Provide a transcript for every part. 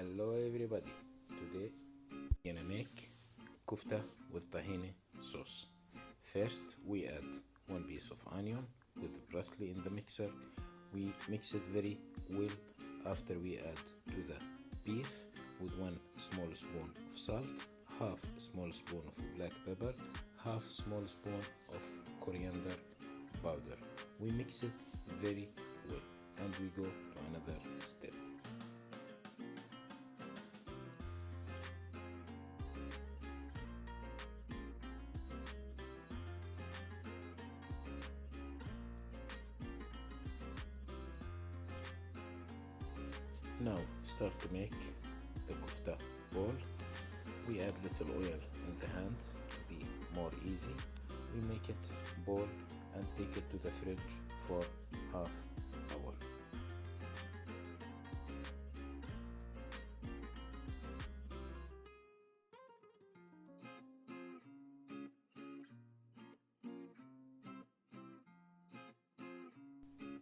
Hello everybody, today we're gonna make kofta with tahini sauce. First we add one piece of onion with parsley in the mixer. We mix it very well. After we add to the beef with one small spoon of salt, half small spoon of black pepper, half small spoon of coriander powder. We mix it very well and we go to another step. Now start to make the kofta ball. We add little oil in the hand to be more easy. We make it ball and take it to the fridge for half hour.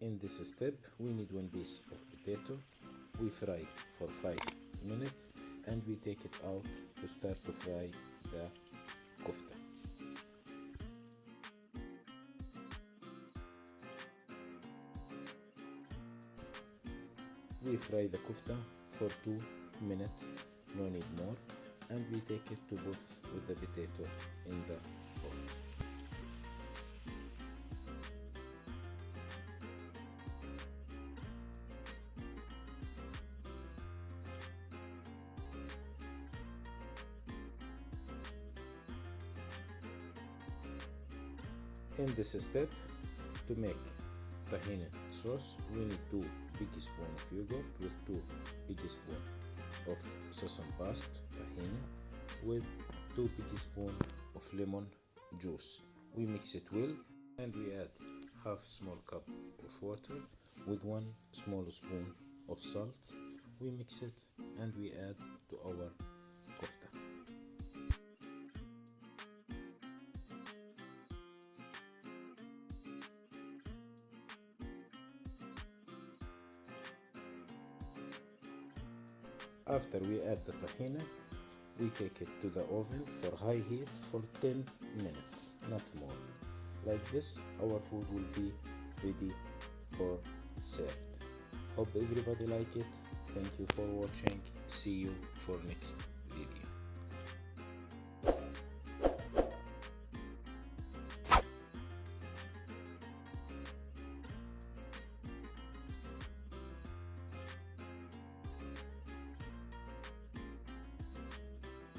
In this step we need one piece of potato. We fry for 5 minutes and we take it out to start to fry the kofta. We fry the kofta for 2 minutes, no need more, and we take it to put with the potato in the pot. In this step, to make tahini sauce, we need 2 big spoons of yogurt with 2 big spoons of sesame paste tahini with 2 big spoons of lemon juice. We mix it well and we add half small cup of water with 1 small spoon of salt. We mix it and we add to our kofta. After we add the tahini, we take it to the oven for high heat for 10 minutes, not more. Like this, our food will be ready for served. Hope everybody like it. Thank you for watching. See you for next